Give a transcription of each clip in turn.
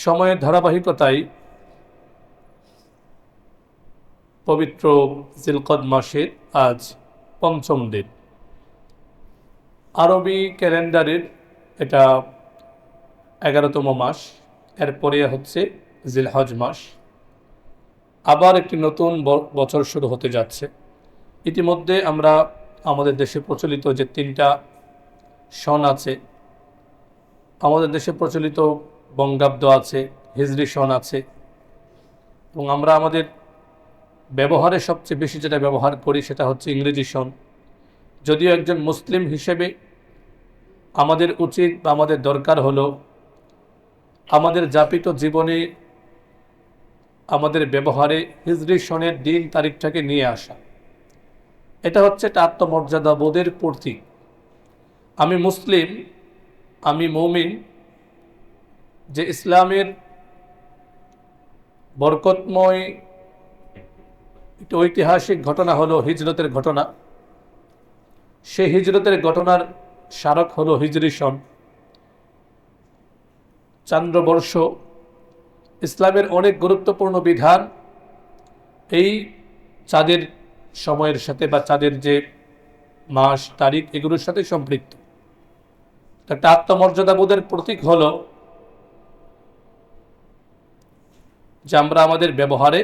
সময়ের ধারাবাহিকতায় পবিত্র জিলকদ মাসের আজ পঞ্চম দিন। আরবি ক্যালেন্ডারের এটা 11তম মাস, এরপরে হচ্ছে জিলহজ মাস। আবার একটি নতুন বছর শুরু হতে যাচ্ছে। ইতিমধ্যে আমরা আমাদের দেশে প্রচলিত যে 3টা সন আছে, আমাদের দেশে প্রচলিত বঙ্গাব্দ আছে, হিজরি সন আছে, এবং আমরা আমাদের ব্যবহারে সবচেয়ে বেশি যেটা ব্যবহার করি সেটা হচ্ছে ইংরেজি সন। যদিও একজন মুসলিম হিসেবে আমাদের উচিত বা আমাদের দরকার হলো আমাদের যাপিত জীবনে আমাদের ব্যবহারে হিজরি সনের দিন তারিখটাকে নিয়ে আসা। এটা হচ্ছে একটা আত্মমর্যাদা বোধের প্রতীক। আমি মুসলিম, আমি মুমিন, যে ইসলামের বরকতময় একটি ঐতিহাসিক ঘটনা হলো হিজরতের ঘটনা। সেই হিজরতের ঘটনার স্মারক হলো হিজরি সন, চান্দ্রবর্ষ। ইসলামের অনেক গুরুত্বপূর্ণ বিধান এই চাঁদের সময়ের সাথে বা চাঁদের যে মাস তারিখ এগুলোর সাথে সম্পৃক্ত। একটা আত্মমর্যাদাবোধের প্রতীক হলো যে আমরা আমাদের ব্যবহারে,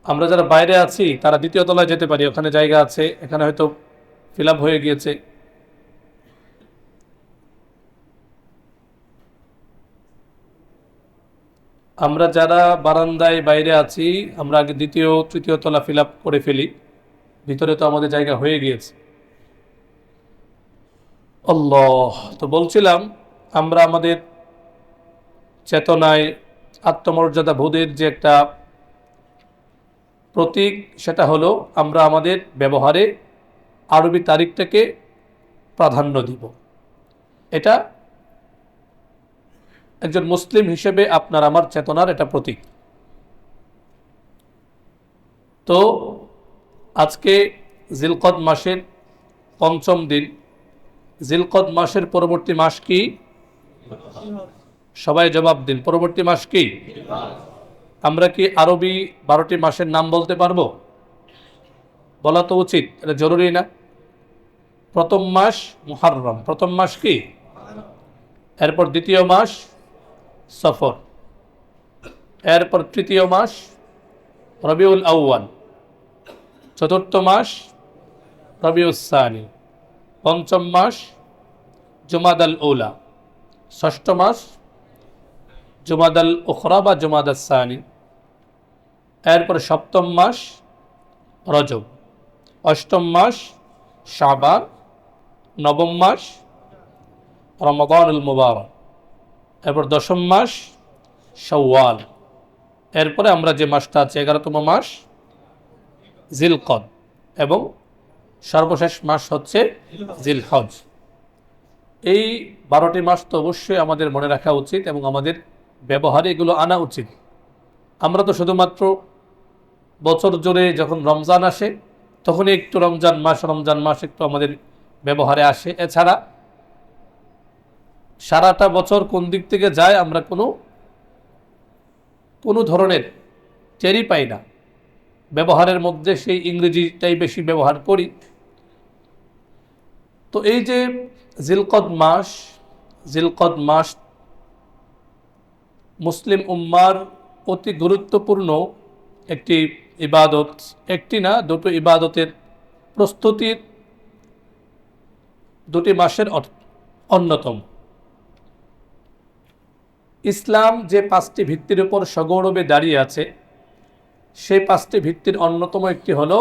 আমরা যারা বাইরে আছি তারা 2য় তলায় যেতে পারি, ওখানে জায়গা আছে, এখানে হয়তো ফিল আপ হয়ে গিয়েছে। আমরা যারা বারান্দায় বাইরে আছি আমরা আগে 2য় 3য় তলা ফিল আপ করে ফেলি, ভিতরে তো আমাদের জায়গা হয়ে গিয়েছে। আল্লাহ, তো বলছিলাম আমরা আমাদের চেতনায় আত্মমর্যাদা বোধের যে একটা প্রতীক সেটা হলো আমরা আমাদের ব্যবহারে আরবি তারিখটাকে প্রাধান্য দিব। এটা একজন মুসলিম হিসেবে আপনার আমার চেতনার এটা প্রতীক। তো আজকে জিলকদ মাসের পঞ্চম দিন। জিলকদ মাসের পরবর্তী মাস কি? সবাই জবাব দিন, পরবর্তী মাস কি? আমরা কি আরবি 12টি মাসের নাম বলতে পারবো? বলা তো উচিত, এটা জরুরি না? প্রথম মাস মুহররম, প্রথম মাস কি? এরপর দ্বিতীয় মাস সফর, এরপর তৃতীয় মাস রবিউল আউয়াল, চতুর্থ মাস রবিউস সানি, পঞ্চম মাস জুমাদাল উলা, ষষ্ঠ মাস জুমাদাল উখরা বা জুমাদাল সানি, এরপর সপ্তম মাস রজব, অষ্টম মাস শাবান, নবম মাস রমাদানুল মুবারক, এরপর দশম মাস শাওয়াল, এরপরে আমরা যে মাসটা আছে 11তম মাস জিলকদ, এবং সর্বশেষ মাস হচ্ছে জিলহজ। এই 12টি মাস তো অবশ্যই আমাদের মনে রাখা উচিত এবং আমাদের ব্যবহারে এগুলো আনা উচিত। আমরা তো শুধুমাত্র বছর জুড়ে যখন রমজান আসে তখনই একটু রমজান মাস একটু আমাদের ব্যবহারে আসে, এছাড়া সারাটা বছর কোন দিক থেকে যায় আমরা কোনো ধরনের টেরই পাই না। ব্যবহারের মধ্যে সেই ইংরেজিটাই বেশি ব্যবহার করি। তো এই যে জিলকদ মাস মুসলিম উম্মার অতি গুরুত্বপূর্ণ একটি ইবাদত, একটি না 2টো ইবাদতের প্রস্তুতির 2টি মাসের অন্যতম। ইসলাম যে 5টি ভিত্তির উপর সগৌরবে দাঁড়িয়ে আছে সেই 5টি ভিত্তির অন্যতম একটি হলো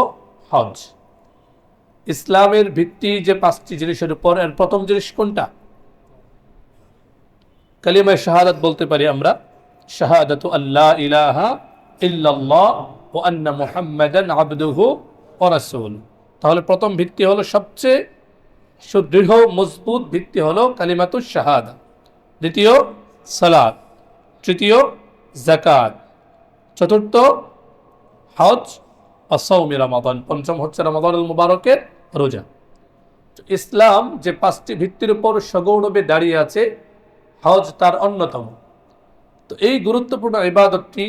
হজ। ইসলামের ভিত্তি যে 5টি জিনিসের উপর, এর প্রথম জিনিস কোনটা? কালিমায়ে শাহাদাত বলতে পারি আমরা, শাহাদাতু আল্লা ইলাহা ইল্লাল্লাহ ওয়া আন্না মুহাম্মাদান আবদুহু ওয়া রাসূলুহু। তাহলে প্রথম ভিত্তি হলো, সবচেয়ে সুদৃঢ় মজবুত ভিত্তি হলো কালিমাতুশ শাহাদা। দ্বিতীয় সালাত, তৃতীয় যাকাত, চতুর্থ হজ ও সাওমি রমাদান, পঞ্চম হচ্ছে রমাদানুল মুবারকের রোজা। ইসলাম যে 5টি ভিত্তির উপর সগৌরবে দাঁড়িয়ে আছে হজ তার অন্যতম। তো এই গুরুত্বপূর্ণ ইবাদতটি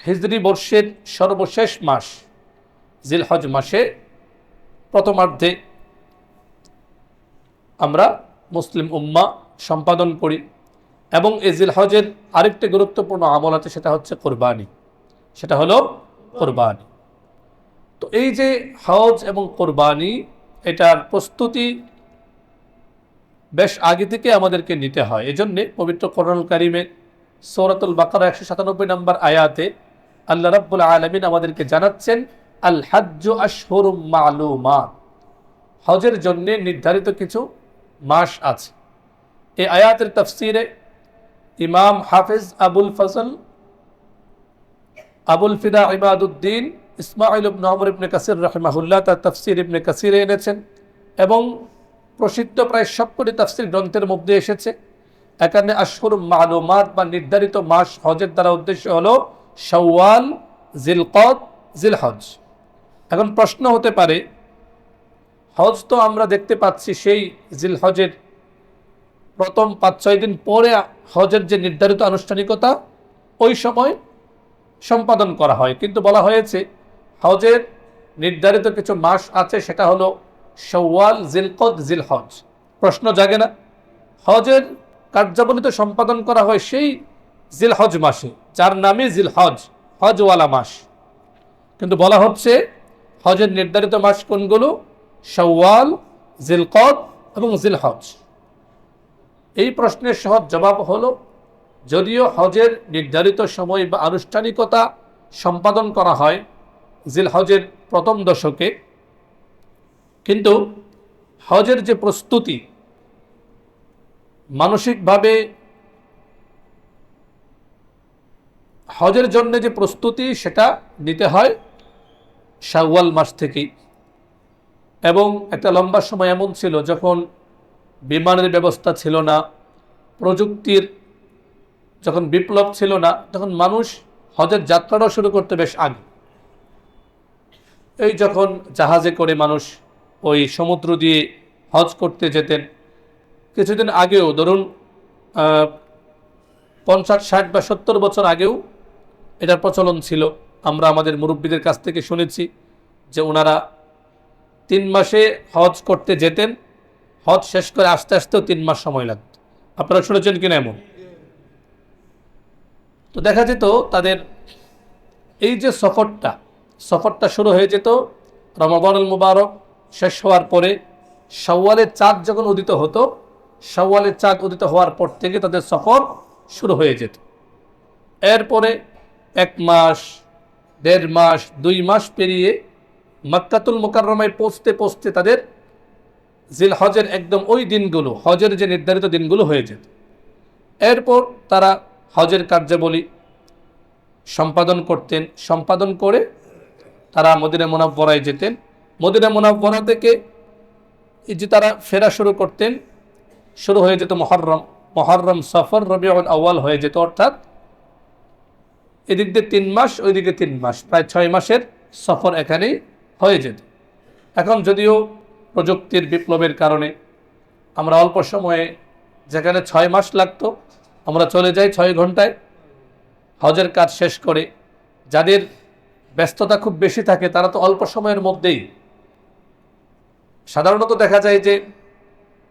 হিজরি বর্ষের সর্বশেষ মাস জিলহজ মাসে প্রথমার্ধে আমরা মুসলিম উম্মাহ সম্পাদন করি। এবং এই জিলহজের আরেকটি গুরুত্বপূর্ণ আমল আছে, সেটা হচ্ছে কোরবানি, সেটা হলো কোরবানি। তো এই যে হজ এবং কোরবানি, এটার প্রস্তুতি বেশ আগে থেকে আমাদেরকে নিতে হয়। এজন্যে পবিত্র কোরআনুল কারীমে সূরাতুল বাকারা 197 নম্বর আয়াতে আল্লাহ রাব্বুল আলামিন আমাদেরকে জানাচ্ছেন, আল হাজ্জু আশহুরুম মা'লুমাত, হজের জন্য নির্ধারিত কিছু মাস আছে। এই আয়াতের তাফসীরে ইমাম হাফিজ আবুল ফিদা ইমাদুদ্দিন ইসমাঈল ইবনে ওমর ইবনে কাসির রাহিমাহুল্লাহ তার তাফসীর ইবনে কাসিরে এনেছেন, এবং প্রসিদ্ধ প্রায় সবকটি তাফসীর গ্রন্থের মধ্যে এসেছে। এখানে আশহুর মালুমাত বা নির্ধারিত মাস হজের দ্বারা উদ্দেশ্য হলো শাওয়াল, জিলকদ, জিলহজ। এখন প্রশ্ন হতে পারে, হজ তো আমরা দেখতে পাচ্ছি সেই জিলহজের প্রথম 5-6 দিন পরে হজের যে নির্ধারিত আনুষ্ঠানিকতা ওই সময় সম্পাদন করা হয়, কিন্তু বলা হয়েছে হজের নির্ধারিত কিছু মাস আছে, সেটা হলো শাওয়াল, জিলকদ, জিলহজ। প্রশ্ন জাগে না, হজের কার্যাবলী তো সম্পাদন করা হয় সেই জিলহজ মাসে, যার নামে জিলহজ, হজওয়ালা মাস, কিন্তু বলা হচ্ছে হজের নির্ধারিত মাস কোনগুলো? শাওয়াল, জিলকদ এবং জিলহজ। এই প্রশ্নের সহজ জবাব হলো, যদিও হজের নির্ধারিত সময় বা আনুষ্ঠানিকতা সম্পাদন করা হয় জিলহজের প্রথম দশকে, কিন্তু হজের যে প্রস্তুতি, মানসিকভাবে হজের জন্য যে প্রস্তুতি, সেটা নিতে হয় শাওয়াল মাস থেকেই। এবং একটা লম্বা সময় এমন ছিল যখন বিমানের ব্যবস্থা ছিল না, প্রযুক্তির যখন বিপ্লব ছিল না, তখন মানুষ হজের যাত্রাটাও শুরু করতে বেশ আগে। এই যখন জাহাজে করে মানুষ ওই সমুদ্র দিয়ে হজ করতে যেতেন, কিছুদিন আগেও ধরুন 50, 60 বা 70 বছর আগেও এটার প্রচলন ছিল। আমরা আমাদের মুরব্বীদের কাছ থেকে শুনেছি যে ওনারা 3 মাসে হজ করতে যেতেন, হজ শেষ করে আসতে আসতেও 3 মাস সময় লাগত। আপনারা শুনেছেন কিনা এমন? তো দেখা যেত তাদের এই যে সফরটা শুরু হয়ে যেত রমাদানুল মুবারক শেষ হওয়ার পরে, শাওয়ালের চাঁদ যখন উদিত হতো, শাওয়ালের চাঁদ উদিত হওয়ার পর থেকে তাদের সফর শুরু হয়ে যেত। এরপরে 1 মাস, 1.5 মাস, 2 মাস পেরিয়ে মক্কাতুল মুকাররমায় পৌঁছতে পৌঁছতে তাদের জিলহজের একদম ওই দিনগুলো, হজের যে নির্ধারিত দিনগুলো হয়ে যেত। এরপর তারা হজের কার্যাবলী সম্পাদন করতেন, সম্পাদন করে তারা মদিনা মুনাওয়ারায় যেতেন। মদিনা মুনাওয়ারা থেকে এই যে তারা ফেরা শুরু করতেন, শুরু হয়ে যেত মুহররম, সফর, রবিউল আউয়াল হয়ে যেত, অর্থাৎ এদিক দিয়ে 3 মাস, ওইদিকে 3 মাস, প্রায় 6 মাসের সফর এখানেই হয়ে যেত। এখন যদিও প্রযুক্তির বিপ্লবের কারণে আমরা অল্প সময়ে, যেখানে 6 মাস লাগতো, আমরা চলে যাই 6 ঘন্টায় হজের কাজ শেষ করে। যাদের ব্যস্ততা খুব বেশি থাকে তারা তো অল্প সময়ের মধ্যেই, সাধারণত দেখা যায় যে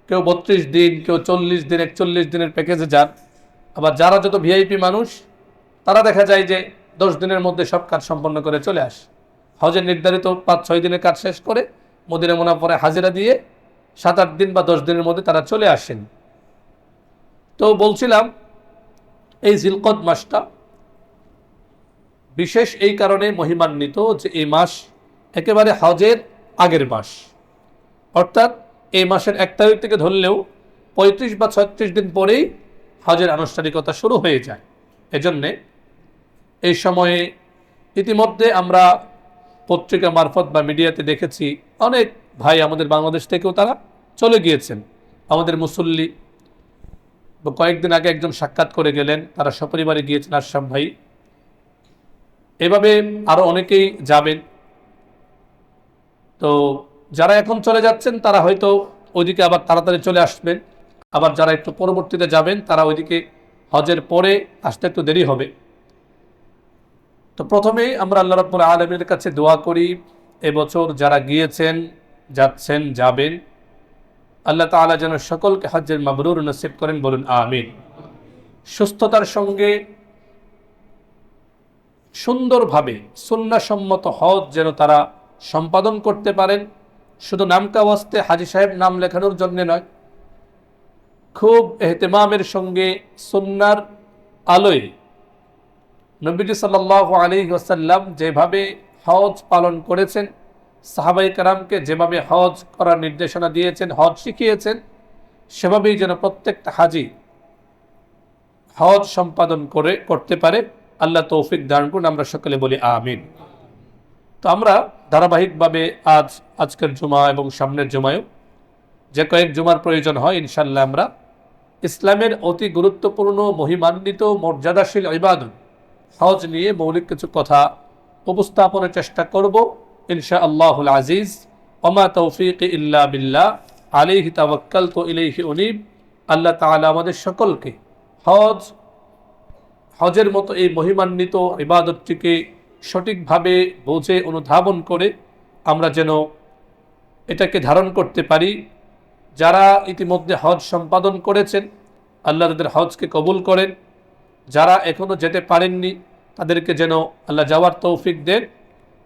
কেউ 32 দিন, কেউ 40 দিন, 41 দিনের প্যাকেজে যান। আবার যারা যত ভিআইপি মানুষ, তারা দেখা যায় যে 10 দিনের মধ্যে সব কাজ সম্পন্ন করে চলে আসে। হজের নির্ধারিত 5-6 দিনের কাজ শেষ করে মদিনা মুনাওয়ারায় হাজিরা দিয়ে 7-8 দিন বা 10 দিনের মধ্যে তারা চলে আসেন। তো বলছিলাম, এই জিলকদ মাসটা বিশেষ এই কারণে মহিমান্বিত যে এই মাস একেবারে হজের আগের মাস, অর্থাৎ এই মাসের 1 তারিখ থেকে ধরলেও 35 বা 36 দিন পরেই হজের আনুষ্ঠানিকতা শুরু হয়ে যায়। এজন্যে এই সময়ে ইতিমধ্যে আমরা পত্রিকা মারফত বা মিডিয়াতে দেখেছি অনেক ভাই আমাদের বাংলাদেশ থেকেও তারা চলে গিয়েছেন। আমাদের মুসল্লি কয়েকদিন আগে একজন সাক্ষাৎ করে গেলেন, তারা সপরিবারে গিয়েছেন, আশরাফ ভাই। এভাবে আরও অনেকেই যাবেন। তো যারা এখন চলে যাচ্ছেন তারা হয়তো ওইদিকে আবার তাড়াতাড়ি চলে আসবেন, আবার যারা একটু পরবর্তীতে যাবেন তারা ওইদিকে হজের পরে আসতে একটু দেরি হবে। তো প্রথমেই আমরা আল্লাহ রাব্বুল আলামিনের কাছে দোয়া করি, এবছর যারা গিয়েছেন, যাচ্ছেন, যাবেন, আল্লাহ তাআলা যেন সকলকে হজ্জের মাবরুর নসিব করেন, বলুন আমিন। সুস্থতার সঙ্গে সুন্দরভাবে সুন্নাহসম্মত হজ যেন তারা সম্পাদন করতে পারেন, শুধু নামকা ওয়াস্তে হাজী সাহেব নাম লেখানোর জন্য নয়, খুব এহতেমামের সঙ্গে সুন্নার আলোয় নবীজি সাল্লাল্লাহু আলাইহি ওয়াসাল্লাম যেভাবে হজ পালন করেছেন, সাহাবায়ে কেরামকে যেভাবে হজ করার নির্দেশনা দিয়েছেন, হজ শিখিয়েছেন, সেভাবেই যেন প্রত্যেকটা হাজি হজ সম্পাদন করতে পারে। আল্লাহ তৌফিক দান করুন, আমরা সকলে বলি আমিন। তো আমরা ধারাবাহিকভাবে আজকের জুমা এবং সামনের জুমায়ও যে কয়েক জুমার প্রয়োজন হয়, ইনশাল্লাহ আমরা ইসলামের অতি গুরুত্বপূর্ণ, মহিমান্বিত, মর্যাদাশীল ইবাদত হজ নিয়ে মৌলিক কিছু কথা উপস্থাপনের চেষ্টা করব ইনশাআল্লাহুল আজিজ। ওমা তৌফিক ইল্লা বিল্লাহ, আলাইহি তাওয়াক্কালতু ইলাইহি উনীব। আল্লাহ তাআলা আমাদের সকলকে হজের মতো এই মহিমান্বিত ইবাদতটিকে সঠিকভাবে বুঝে অনুধাবন করে আমরা যেন এটাকে ধারণ করতে পারি। যারা ইতিমধ্যে হজ সম্পাদন করেছেন, আল্লাহ তাদের হজকে কবুল করেন। যারা এখনো যেতে পারেননি, তাদেরকে যেন আল্লাহ যাওয়ার তৌফিক দেন।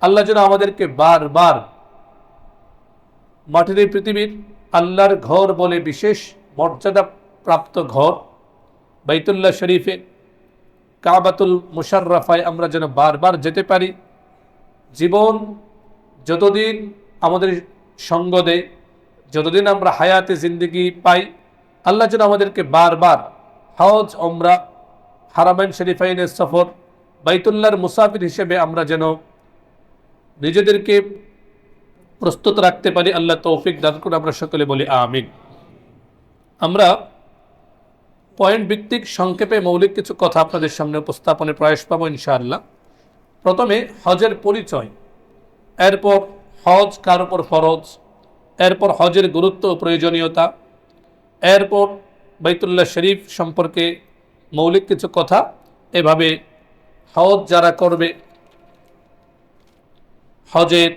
আল্লাহ যেন আমাদেরকে বারবার মাটির এই পৃথিবীর আল্লাহর ঘর বলে বিশেষ মর্যাদা প্রাপ্ত ঘর বাইতুল্লাহ শরীফে, কাবাতুল মুশাররাফায় আমরা যেন বারবার যেতে পারি। জীবন যতদিন আমাদের সঙ্গ দেয়, যতদিন আমরা হায়াতে জিন্দেগি পাই, আল্লাহ যেন আমাদেরকে বারবার হজ, ওমরা, হারামাইন শরীফাইনের সফর, বাইতুল্লাহর মুসাফির হিসেবে আমরা যেন নিজেদেরকে প্রস্তুত রাখতে পারি। আল্লাহ তৌফিক দান করুন, আমরা সকলে বলি আমিন। আমরা পয়েন্ট ভিত্তিক সংক্ষেপে মৌলিক কিছু কথা আপনাদের সামনে উপস্থাপনের প্রয়াস পাবো ইনশাআল্লাহ। প্রথমে হজের পরিচয়, এরপর হজ কার উপর ফরজ, এরপর হজের গুরুত্ব ও প্রয়োজনীয়তা, এরপর বাইতুল্লাহ শরীফ সম্পর্কে মৌলিক কিছু কথা। এভাবে হজ যারা করবে, হজের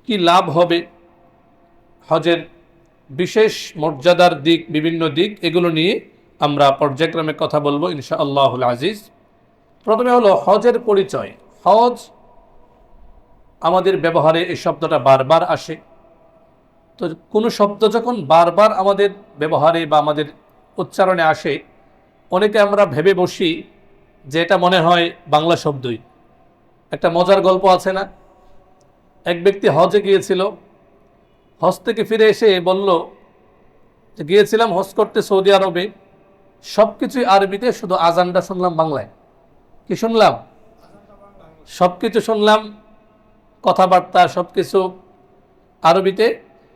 কি লাভ হবে, হজের বিশেষ মর্যাদার দিক, বিভিন্ন দিক, এগুলো নিয়ে আমরা পর্যায়ক্রমে কথা বলবো ইনশাআল্লাহুল আজিজ। প্রথমে হলো হজের পরিচয়। হজ আমাদের ব্যবহারে এই শব্দটা বারবার আসে। তো কোনো শব্দ যখন বারবার আমাদের ব্যবহারে বা আমাদের উচ্চারণে আসে, অনেকে আমরা ভেবে বসি যে এটা মনে হয় বাংলা শব্দই। একটা মজার গল্প আছে না, এক ব্যক্তি হজে গিয়েছিল, হজ থেকে ফিরে এসে বলল যে গিয়েছিলাম হজ করতে সৌদি আরবে, সব কিছুই আরবিতে, শুধু আজানটা শুনলাম বাংলায়। কি শুনলাম? সব কিছু শুনলাম, কথাবার্তা সব কিছু আরবিতে,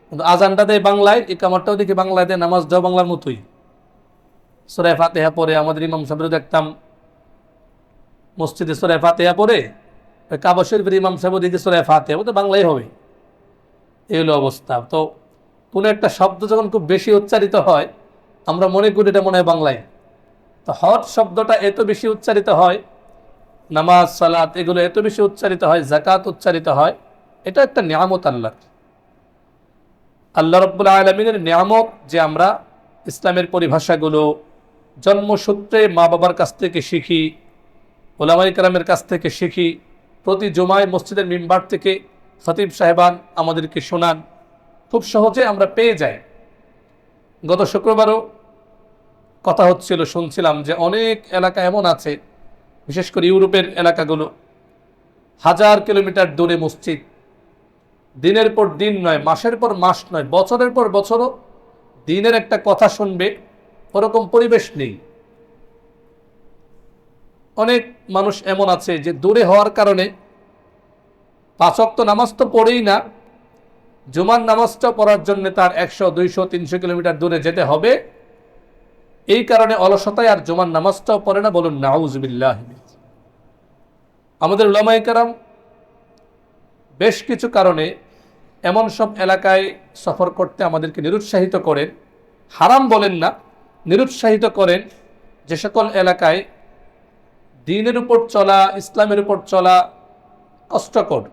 কিন্তু আজানটা দেয় বাংলায়, ইকামারটাও দেখি বাংলায় দেয়, নামাজটাও বাংলার মতোই। সূরা ফাতিহা পড়ে আমাদের ইমাম সাহেবরা দেখতাম মসজিদে সূরা ফাতিহা পড়ে, কাবা শরীফের ইমাম সাহেব দেখি সূরা ফাতিহা, তো বাংলাই হবে। এই হলো অবস্থা। তো কোনো একটা শব্দ যখন খুব বেশি উচ্চারিত হয়, আমরা মনে করি এটা মনে হয় বাংলায়। তো হজ শব্দটা এত বেশি উচ্চারিত হয়, নামাজ, সালাত এগুলো এত বেশি উচ্চারিত হয়, যাকাত উচ্চারিত হয়, এটা একটা নিয়ামত আল্লাহর। আল্লাহ রাব্বুল আলামিনের নিয়ামত যে আমরা ইসলামের পরিভাষাগুলো জন্মসূত্রে মা বাবার কাছ থেকে শিখি, ওলামায়ে কেরামের কাছ থেকে শিখি, প্রতি জুমায় মসজিদের মিম্বার থেকে খতিব সাহেবান আমাদেরকে শোনান, খুব সহজে আমরা পেয়ে যাই। গত শুক্রবারও কথা হচ্ছিল, শুনছিলাম যে অনেক এলাকা এমন আছে, বিশেষ করে ইউরোপের এলাকাগুলো, 1000 কিলোমিটার দূরে মসজিদ, দিনের পর দিন নয়, মাসের পর মাস নয়, বছরের পর বছরও দিনের একটা কথা শুনবে, ওরকম পরিবেশ নেই। অনেক মানুষ এমন আছে যে দূরে হওয়ার কারণে 5 ওয়াক্ত নামাজ তো পড়েই না, জুমার নামাজটা পড়ার জন্য তার 100, 200, 300 কিলোমিটার দূরে যেতে হবে। এই কারণে অলসতায় আর জুমার নামাজটাও পড়ে না, বলুন নাউজুবিল্লাহ। আমাদের উলামায়ে কেরাম বেশ কিছু কারণে এমন সব এলাকায় সফর করতে আমাদেরকে নিরুৎসাহিত করেন, হারাম বলেন না, নিরুৎসাহিত করেন যে সকল এলাকায় দ্বীনের উপর চলা, ইসলামের উপর চলা কষ্টকর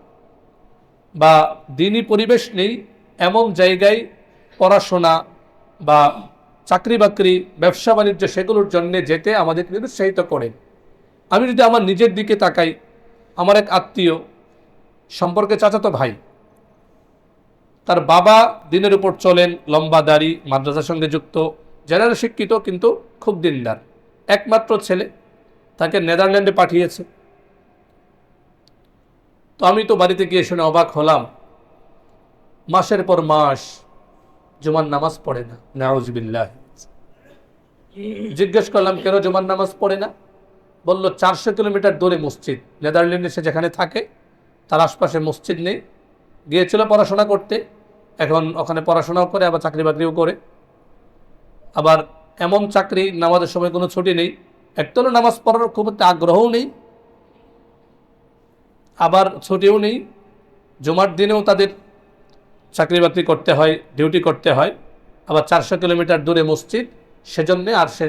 বা দ্বীনি পরিবেশ নেই, এমন জায়গায় পড়াশোনা বা চাকরি বাকরি, ব্যবসা বাণিজ্য সেগুলোর জন্যে যেতে আমাদের নিরুৎসাহিত করেন। আমি যদি আমার নিজের দিকে তাকাই, আমার এক আত্মীয়, সম্পর্কে চাচাতো ভাই, তার বাবা দ্বীনের উপর চলেন, লম্বা দাড়ি, মাদ্রাসার সঙ্গে যুক্ত, জেনারেল শিক্ষিত কিন্তু খুব দিনদার, একমাত্র ছেলে, তাকে নেদারল্যান্ডে পাঠিয়েছে। তো আমি তো বাড়িতে গিয়ে শুনে অবাক হলাম, মাসের পর মাস জুমার নামাজ পড়ে না। নাউজুবিল্লাহ। জিজ্ঞেস করলাম কেন জুমার নামাজ পড়ে না? বলল 400 কিলোমিটার দূরে মসজিদ, নেদারল্যান্ডে সে যেখানে থাকে তার আশপাশে মসজিদ নেই। গিয়েছিল পড়াশোনা করতে, এখন ওখানে পড়াশোনাও করে আবার চাকরি বাকরিও করে। আবার এমন চাকরি, নামাজের সময় কোনো ছুটি নেই, একদল নামাজ পড়ার খুব একটা আগ্রহও নেই, আবার ছুটিও নেই। জুমার দিনেও তাদের চাকরি বাকরি করতে হয়, ডিউটি করতে হয়, আবার 400 কিলোমিটার দূরে মসজিদ, সেজন্যে আর সে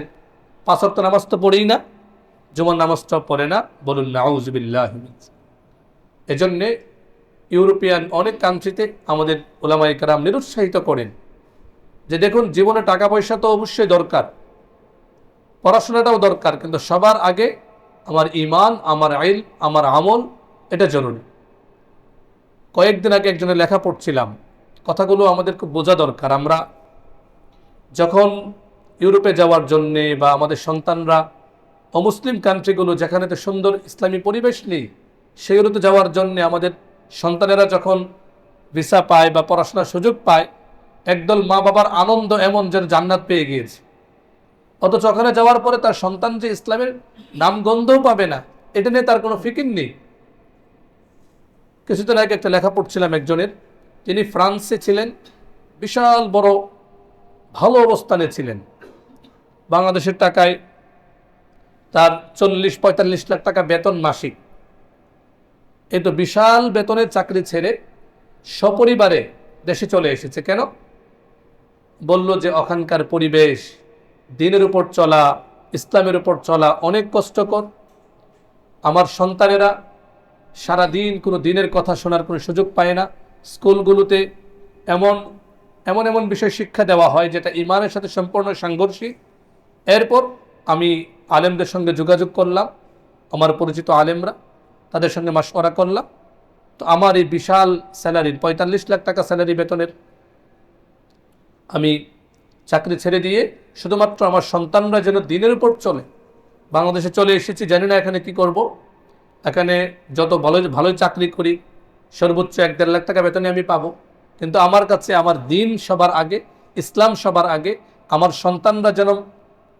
5 ওয়াক্ত নামাজ তো পড়েই না, জুমার নামাজটাও পড়ে না। বলুন নাউজুবিল্লাহ। এজন্যে ইউরোপিয়ান অনেক কান্ট্রিতে আমাদের উলামায়ে কেরাম নিরুৎসাহিত করেন যে দেখুন, জীবনে টাকা পয়সা তো অবশ্যই দরকার, পড়াশোনাটাও দরকার, কিন্তু সবার আগে আমার ঈমান, আমার ইলম, আমার আমল, এটা জরুরি। কয়েকদিন আগে একজনের লেখা পড়ছিলাম, কথাগুলো আমাদের খুব বোঝা দরকার। আমরা যখন ইউরোপে যাওয়ার জন্যে বা আমাদের সন্তানরা অমুসলিম কান্ট্রিগুলো যেখানে তো সুন্দর ইসলামী পরিবেশ নেই, সেগুলোতে যাওয়ার জন্যে আমাদের সন্তানেরা যখন ভিসা পায় বা পড়াশোনার সুযোগ পায়, একদল মা বাবার আনন্দ এমন যেন জান্নাত পেয়ে গিয়েছে। অথচ ওখানে যাওয়ার পরে তার সন্তান যে ইসলামের নামগন্ধও পাবে না, এটা নিয়ে তার কোনো ফিকির নেই। কিছুদিন আগে একটা লেখা পড়ছিলাম একজনের, তিনি ফ্রান্সে ছিলেন, বিশাল বড় ভালো অবস্থানে ছিলেন, বাংলাদেশের টাকায় তার 40-45 লাখ টাকা বেতন মাসিক। এই তো বিশাল বেতনের চাকরি ছেড়ে সপরিবারে দেশে চলে এসেছে। কেন? বলল যে ওখানকার পরিবেশ, দ্বীনের উপর চলা, ইসলামের উপর চলা অনেক কষ্টকর। আমার সন্তানেরা সারাদিন কোনো দ্বীনের কথা শোনার কোনো সুযোগ পায় না। স্কুলগুলোতে এমন এমন এমন বিষয় শিক্ষা দেওয়া হয় যেটা ঈমানের সাথে সম্পূর্ণ সাংঘর্ষিক। এরপর আমি আলেমদের সঙ্গে যোগাযোগ করলাম, আমার পরিচিত আলেমরা, তাদের সঙ্গে মাশওয়ারা করলাম। তো আমার এই বিশাল স্যালারির 45 লাখ টাকা স্যালারি বেতনের আমি চাকরি ছেড়ে দিয়ে শুধুমাত্র আমার সন্তানরা যেন দ্বীনের উপর চলে বাংলাদেশে চলে এসেছি। জানি না এখানে কি করব। এখানে যত ভালোই চাকরি করি, সর্বোচ্চ 1-1.5 লাখ টাকা বেতনে আমি পাবো, কিন্তু আমার কাছে আমার দ্বীন সবার আগে, ইসলাম সবার আগে। আমার সন্তানরা যেন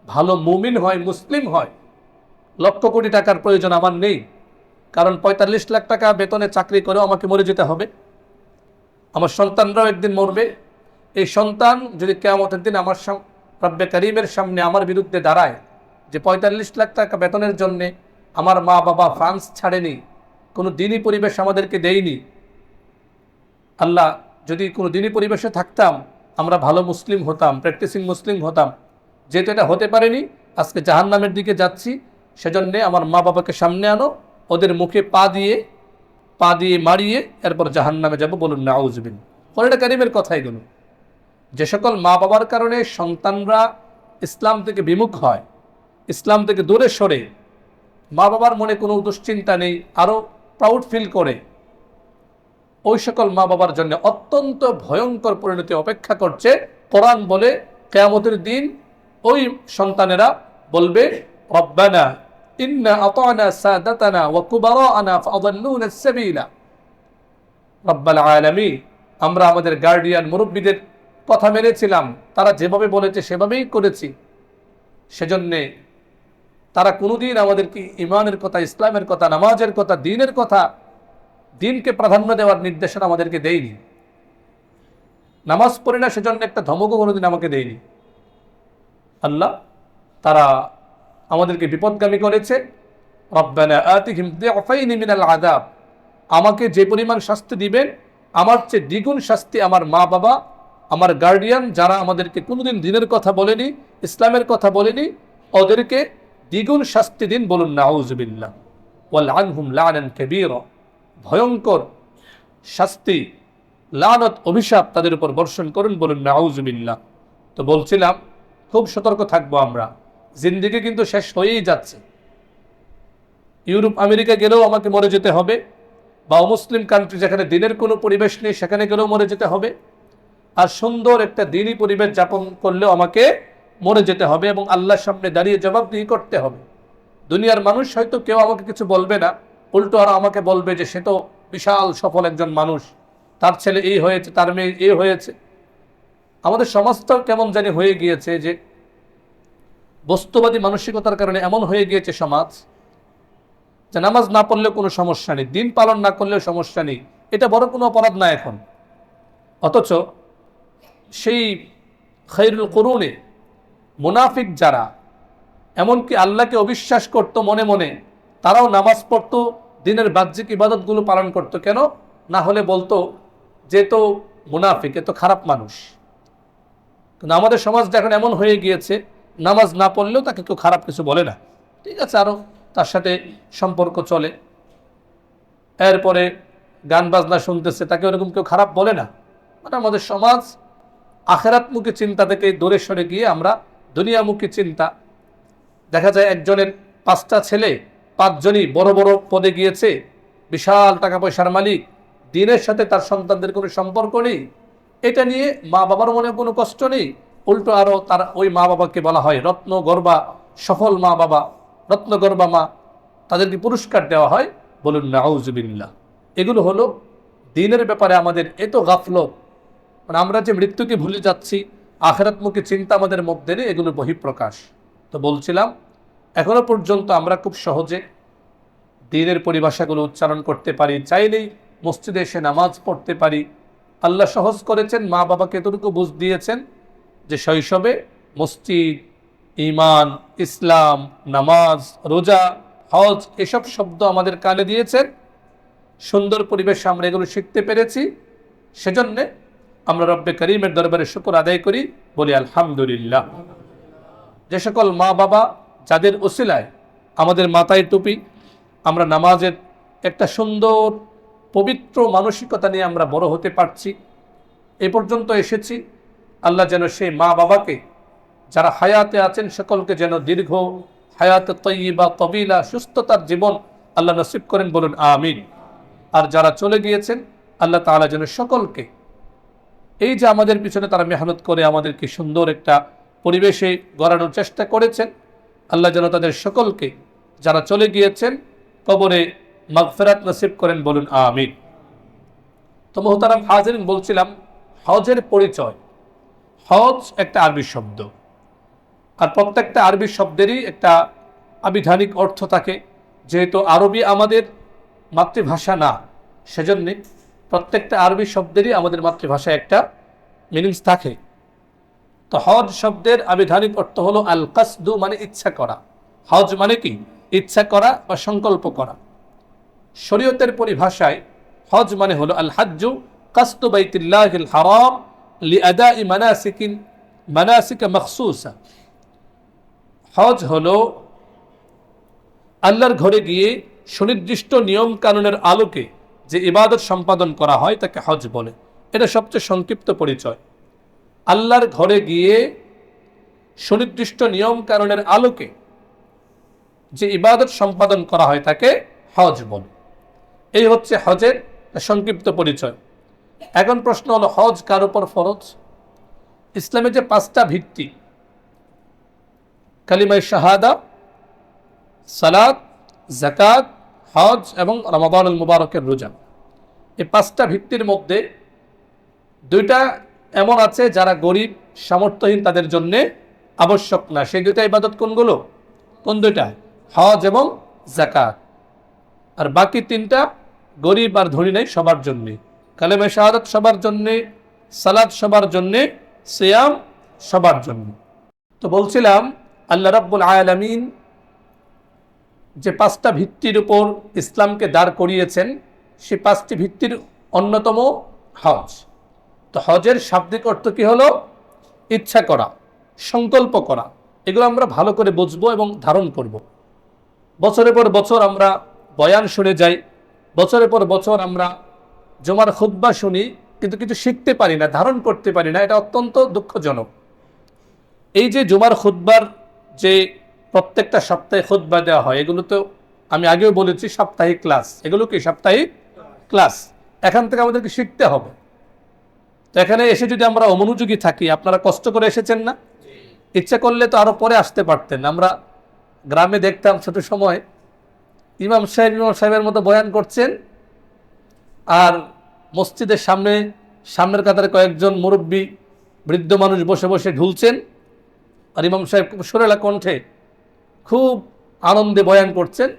ভালো মুমিন হয়, মুসলিম হয়। লক্ষ কোটি টাকার প্রয়োজন আমার নেই, কারণ 45 লাখ টাকা বেতনে চাকরি করেও আমাকে মরে যেতে হবে। আমার সন্তানরাও একদিন মরবে। এই সন্তান যদি কিয়ামতের দিন আমার রব্বে কারীমের সামনে আমার বিরুদ্ধে দাঁড়ায় যে 45 লাখ টাকা বেতনের জন্যে আমার মা বাবা ফ্রান্স ছাড়েনি, কোনো দ্বীনি পরিবেশ আমাদেরকে দেয়নি। আল্লাহ, যদি কোনো দ্বীনি পরিবেশে থাকতাম আমরা ভালো মুসলিম হতাম, প্র্যাকটিসিং মুসলিম হতাম। যেহেতু এটা হতে পারেনি, আজকে জাহান্নামের দিকে যাচ্ছি। সেজন্যে আমার মা বাবাকে সামনে আনো, ওদের মুখে পা দিয়ে মারিয়ে এরপর জাহান্নামে যাব। বলুন নাউজুবিল্লাহ। কোরআনে কারীমের কথা এগুলো। যে সকল মা বাবার কারণে সন্তানরা ইসলাম থেকে বিমুখ হয়, ইসলাম থেকে দূরে সরে, মা বাবার মনে কোনো দুশ্চিন্তা নেই, আরও প্রাউড ফিল করে, ওই সকল মা বাবার জন্য অত্যন্ত ভয়ঙ্কর পরিণতি অপেক্ষা করছে। কোরআন বলে কিয়ামতের দিন ওই সন্তানেরা বলবে, রব্বানা ইন্না আতানা সাদাতানা ওয়া কুবারানা ফাআদাল্লুনা আস-সাবিলা। রব্বাল আলামিন, আমরা আমাদের গার্ডিয়ান মুরব্বীদের কথা মেনেছিলাম, তারা যেভাবে বলেছে সেভাবেই করেছি, সেজন্যে তারা কোনোদিন আমাদেরকে ঈমানের কথা, ইসলামের কথা, নামাজের কথা, দ্বীনের কথা, দ্বীনকে প্রাধান্য দেওয়ার নির্দেশনা আমাদেরকে দেয়নি। নামাজ পড়ি না সেজন্য একটা ধমকও কোনোদিন আমাকে দেয়নি। আল্লাহ, তারা আমাদেরকে বিপদগামী করেছে। রব্বানা আতিহিম দি'ফাইনি মিনাল আযাব, আমাকে যে পরিমাণ শাস্তি দিবেন আমার চেয়ে দ্বিগুণ শাস্তি আমার মা বাবা আমার গার্ডিয়ান যারা আমাদেরকে কোনোদিন দিনের কথা বলেনি, ইসলামের কথা বলেনি, ওদেরকে দ্বিগুণ শাস্তি দিন, বলুন নাউযুবিল্লাহ। ওয়াল আনহুম লানান কাবীরা, ভয়ঙ্কর শাস্তি, লানত, অভিশাপ তাদের উপর বর্ষণ করুন, বলুন নাউযুবিল্লাহ। তো বলছিলাম খুব সতর্ক থাকবো আমরা, জিন্দেগি কিন্তু শেষ হয়েই যাচ্ছে। ইউরোপ আমেরিকা গেলেও আমাকে মরে যেতে হবে, বা মুসলিম কান্ট্রি যেখানে দিনের কোনো পরিবেশ নেই সেখানে গেলেও মরে যেতে হবে, আর সুন্দর একটা দিনই পরিবেশ যাপন করলেও আমাকে মরে যেতে হবে এবং আল্লাহর সামনে দাঁড়িয়ে জবাবদিহি করতে হবে। দুনিয়ার মানুষ হয়তো কেউ আমাকে কিছু বলবে না, উল্টো আর আমাকে বলবে যে সে তো বিশাল সফল একজন মানুষ, তার ছেলে এই হয়েছে, তার মেয়ে এই হয়েছে। আমাদের সমাজটাও কেমন জানি হয়ে গিয়েছে যে বস্তুবাদী মানসিকতার কারণে এমন হয়ে গিয়েছে সমাজ যে নামাজ না পড়লেও কোনো সমস্যা নেই, দিন পালন না করলেও সমস্যা নেই, এটা বড় কোনো অপরাধ না এখন। অথচ সেই খৈরুল কুরুনে মুনাফিক যারা, এমনকি আল্লাহকে অবিশ্বাস করত মনে মনে, তারাও নামাজ পড়তো, দিনের বাহ্যিক ইবাদতগুলো পালন করত। কেন? না হলে বলতো যে তো মুনাফিক, এ তো খারাপ মানুষ। কিন্তু আমাদের সমাজটা এখন এমন হয়ে গিয়েছে, নামাজ না পড়লেও তাকে কেউ খারাপ কিছু বলে না, ঠিক আছে, আরও তার সাথে সম্পর্ক চলে। এরপরে গান বাজনা শুনতেছে, তাকে ওরকম কেউ খারাপ বলে না। মানে আমাদের সমাজ আখেরাতমুখী চিন্তা থেকে দূরে সরে গিয়ে আমরা দুনিয়ামুখী চিন্তা। দেখা যায় একজনের 5টা ছেলে, 5জনই বড় বড় পদে গিয়েছে, বিশাল টাকা পয়সার মালিক, দিনের সাথে তার সন্তানদের কোনো সম্পর্ক নেই। এটা নিয়ে মা বাবার মনে কোনো কষ্ট নেই, উল্টো আরও তার ওই মা বাবাকে বলা হয় রত্নগর্ভা, সফল মা বাবা, রত্নগর্ভা মা, তাদেরকে পুরস্কার দেওয়া হয়, বলুন নাউযুবিল্লাহ। এগুলো হলো দিনের ব্যাপারে আমাদের এত গাফলত, মানে আমরা যে মৃত্যুকে ভুলে যাচ্ছি, আখিরাতমুখী চিন্তা আমাদের মধ্যে নেই, এগুলো বহিঃপ্রকাশ। তো বলছিলাম এখনো পর্যন্ত আমরা খুব সহজে দ্বীনের পরিভাষাগুলো উচ্চারণ করতে পারি, চাইলেই মসজিদে এসে নামাজ পড়তে পারি। আল্লাহ সহজ করেছেন, মা বাবাকে এতটুকু বুঝ দিয়েছেন যে শৈশবে মসজিদ, ঈমান, ইসলাম, নামাজ, রোজা, হজ এসব শব্দ আমাদের কানে দিয়েছেন। সুন্দর পরিবেশে আমরা এগুলো শিখতে পেরেছি, সেজন্যে আমরা রব্বে করিমের দরবারে শুকর আদায় করি, বলি আলহামদুলিল্লাহ। যে সকল মা বাবা যাদের ওসিলায় আমাদের মাথায় টুপি, আমরা নামাজের একটা সুন্দর পবিত্র মানসিকতা নিয়ে আমরা বড় হতে পারছি, এ পর্যন্ত এসেছি, আল্লাহ যেন সেই মা বাবাকে যারা হায়াতে আছেন সকলকে যেন দীর্ঘ হায়াত তয়্যিবা তবিলা সুস্থতার জীবন আল্লাহ নসিব করেন, বলুন আমিন। আর যারা চলে গিয়েছেন আল্লাহ তাআলা যেন সকলকে, এই যে আমাদের পিছনে তারা মেহনত করে আমাদেরকে সুন্দর একটা পরিবেশে গড়ানোর চেষ্টা করেছেন, আল্লাহ যেন তাদের সকলকে যারা চলে গিয়েছেন কবরে মাগফিরাত নসিব করেন, বলুন আমিন। তো মুহতারাম হাজিরিন, বলছিলাম হজের পরিচয়। হজ একটা আরবি শব্দ, আর প্রত্যেকটা আরবি শব্দেরই একটা আবিধানিক অর্থ থাকে। যেহেতু আরবি আমাদের মাতৃভাষা না, সেজন্যে প্রত্যেকটা আরবি শব্দেরই আমাদের মাতৃভাষায় একটা মিনিংস থাকে। তো হজ শব্দের আবিধানিক অর্থ হলো আল কাসদু, মানে ইচ্ছা করা। হজ মানে কি? ইচ্ছা করা বা সংকল্প করা। শরীয়তের পরিভাষায় হজ মানে হলো আল হাজ্জু কাসদু বাইতুল্লাহিল হারাম লিআদাই মানাসিক মখসুসা। হজ হলো আল্লাহর ঘরে গিয়ে সুনির্দিষ্ট নিয়ম কানুনের আলোকে যে ইবাদত সম্পাদন করা হয় তাকে হজ বলে। এটা সবচেয়ে সংক্ষিপ্ত পরিচয়। আল্লাহর ঘরে গিয়ে সুনির্দিষ্ট নিয়ম কানুনের আলোকে যে ইবাদত সম্পাদন করা হয় তাকে হজ বলে। এই হচ্ছে হজের সংক্ষিপ্ত পরিচয়। এখন প্রশ্ন হলো, হজ কার উপর ফরজ? ইসলামের যে 5টা ভিত্তি, কালিমায়ে শাহাদা, সালাত, যাকাত, হজ এবং রমাদানুল মুবারকের রোজা, এই 5টা ভিত্তির মধ্যে 2টা এমন আছে যারা গরিব সামর্থ্যহীন তাদের জন্য আবশ্যক না। সেই 2টা ইবাদত কোনগুলো? কোন 2টা? হজ এবং যাকাত। আর বাকি 3টা গরিব আর ধনী নাই, সবার জন্যে। কালেমা শাহাদাত সবার জন্যে, সালাত সবার জন্যে, সিয়াম সবার জন্য। তো বলছিলাম আল্লাহ রাব্বুল আলামিন যে 5টা ভিত্তির উপর ইসলামকে দাঁড় করিয়েছেন, সেই 5টি ভিত্তির অন্যতম হজ। তো হজের শাব্দিক অর্থ কি হলো? ইচ্ছা করা, সংকল্প করা। এগুলো আমরা ভালো করে বুঝবো এবং ধারণ করব। বছরের পর বছর আমরা বয়ান শুনে যাই, বছরের পর বছর আমরা জুমার খুতবা শুনি, কিন্তু কিছু শিখতে পারি না, ধারণ করতে পারি না। এটা অত্যন্ত দুঃখজনক। এই যে জুমার খুতবার যে প্রত্যেকটা সপ্তাহে খুতবা দেওয়া হয়, এগুলো তো আমি আগেও বলেছি সাপ্তাহিক ক্লাস। এগুলো কি সাপ্তাহিক ক্লাস? এখান থেকে আমাদেরকে শিখতে হবে। তো এখানে এসে যদি আমরা অমনোযোগী থাকি, আপনারা কষ্ট করে এসেছেন না? ইচ্ছা করলে তো আরো পরে আসতে পারতেন। আমরা গ্রামে দেখতাম ছোট সময়, ইমাম সাহেবের মতো বয়ান করছেন, আর মসজিদের সামনের কাতারে কয়েকজন মুরব্বী বৃদ্ধ মানুষ বসে বসে ঢুলছেন, আর ইমাম সাহেব খুব সুরেলা কণ্ঠে খুব আনন্দে বয়ান করছেন।